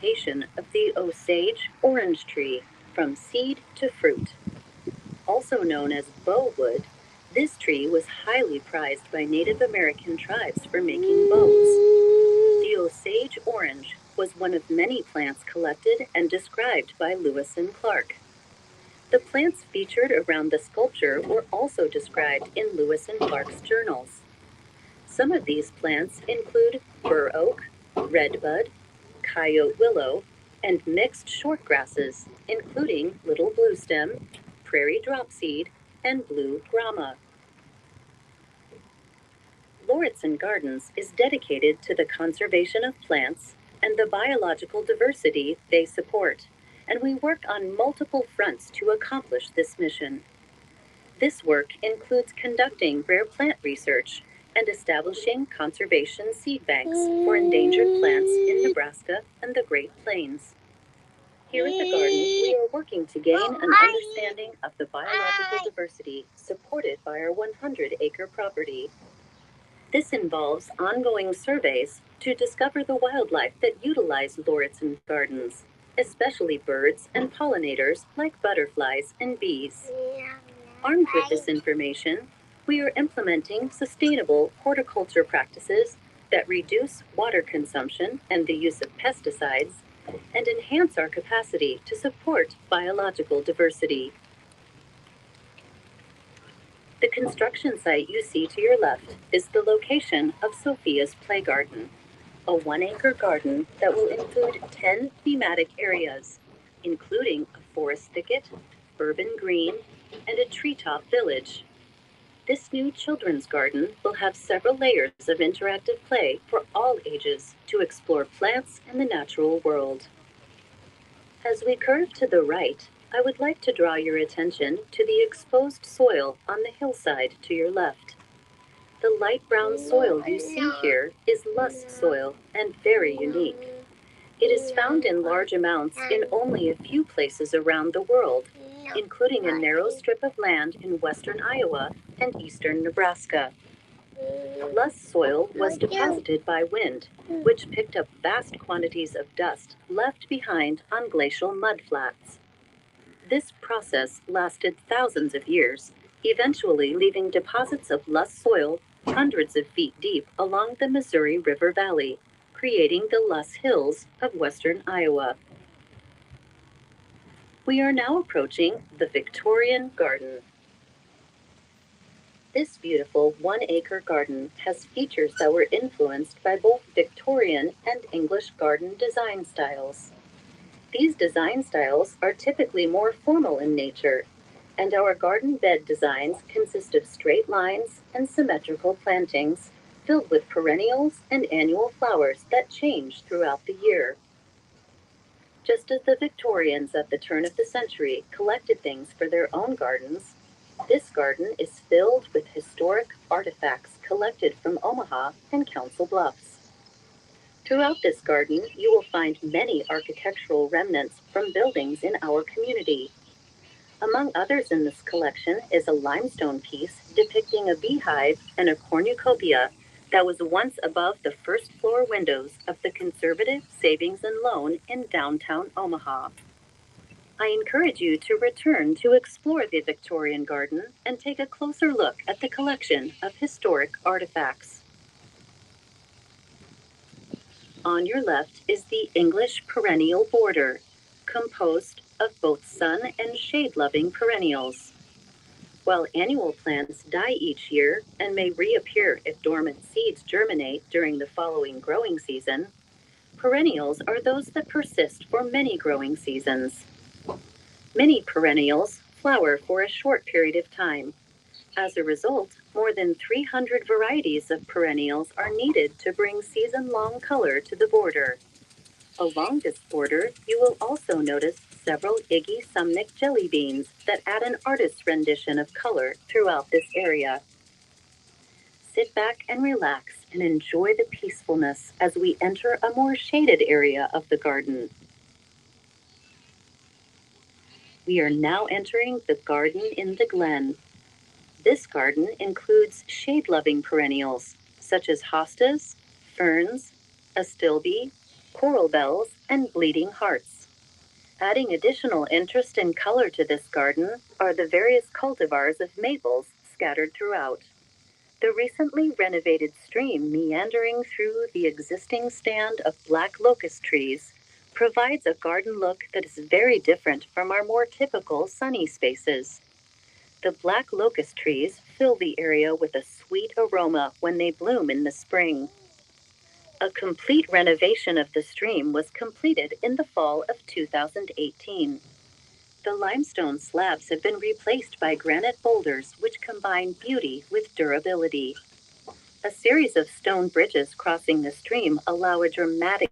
adaptation of the Osage orange tree from seed to fruit. Also known as bowwood, this tree was highly prized by Native American tribes for making bows. The Osage orange was one of many plants collected and described by Lewis and Clark. The plants featured around the sculpture were also described in Lewis and Clark's journals. Some of these plants include bur oak, redbud, coyote willow, and mixed short grasses, including little bluestem, prairie dropseed, and blue grama. Lauritsen Gardens is dedicated to the conservation of plants and the biological diversity they support, and we work on multiple fronts to accomplish this mission. This work includes conducting rare plant research and establishing conservation seed banks for endangered plants in Nebraska and the Great Plains. Here at the garden, we are working to gain an understanding of the biological diversity supported by our 100-acre property. This involves ongoing surveys to discover the wildlife that utilize Lauritsen Gardens, especially birds and pollinators like butterflies and bees. Armed with this information, we are implementing sustainable horticulture practices that reduce water consumption and the use of pesticides and enhance our capacity to support biological diversity. The construction site you see to your left is the location of Sophia's Play Garden, a 1-acre garden that will include 10 thematic areas, including a forest thicket, urban green, and a treetop village. This new children's garden will have several layers of interactive play for all ages to explore plants and the natural world. As we curve to the right, I would like to draw your attention to the exposed soil on the hillside to your left. The light brown soil you see here is loess soil and very unique. It is found in large amounts in only a few places around the world, including a narrow strip of land in western Iowa and eastern Nebraska. Loess soil was deposited by wind, which picked up vast quantities of dust left behind on glacial mudflats. This process lasted thousands of years, eventually leaving deposits of loess soil hundreds of feet deep along the Missouri River Valley, creating the Loess Hills of western Iowa. We are now approaching the Victorian Garden. This beautiful 1-acre garden has features that were influenced by both Victorian and English garden design styles. These design styles are typically more formal in nature, and our garden bed designs consist of straight lines and symmetrical plantings filled with perennials and annual flowers that change throughout the year. Just as the Victorians at the turn of the century collected things for their own gardens, this garden is filled with historic artifacts collected from Omaha and Council Bluffs. Throughout this garden, you will find many architectural remnants from buildings in our community. Among others in this collection is a limestone piece depicting a beehive and a cornucopia that was once above the first floor windows of the Conservative Savings and Loan in downtown Omaha. I encourage you to return to explore the Victorian Garden and take a closer look at the collection of historic artifacts. On your left is the English perennial border, composed of both sun and shade-loving perennials. While annual plants die each year and may reappear if dormant seeds germinate during the following growing season, perennials are those that persist for many growing seasons. Many perennials flower for a short period of time. As a result, more than 300 varieties of perennials are needed to bring season-long color to the border. Along this border, you will also notice several Iggy Sumnick jelly beans that add an artist's rendition of color throughout this area. Sit back and relax and enjoy the peacefulness as we enter a more shaded area of the garden. We are now entering the garden in the glen. This garden includes shade-loving perennials such as hostas, ferns, astilbe, coral bells, and bleeding hearts. Adding additional interest and color to this garden are the various cultivars of maples scattered throughout. The recently renovated stream meandering through the existing stand of black locust trees provides a garden look that is very different from our more typical sunny spaces. The black locust trees fill the area with a sweet aroma when they bloom in the spring. A complete renovation of the stream was completed in the fall of 2018. The limestone slabs have been replaced by granite boulders which combine beauty with durability. A series of stone bridges crossing the stream allow a dramatic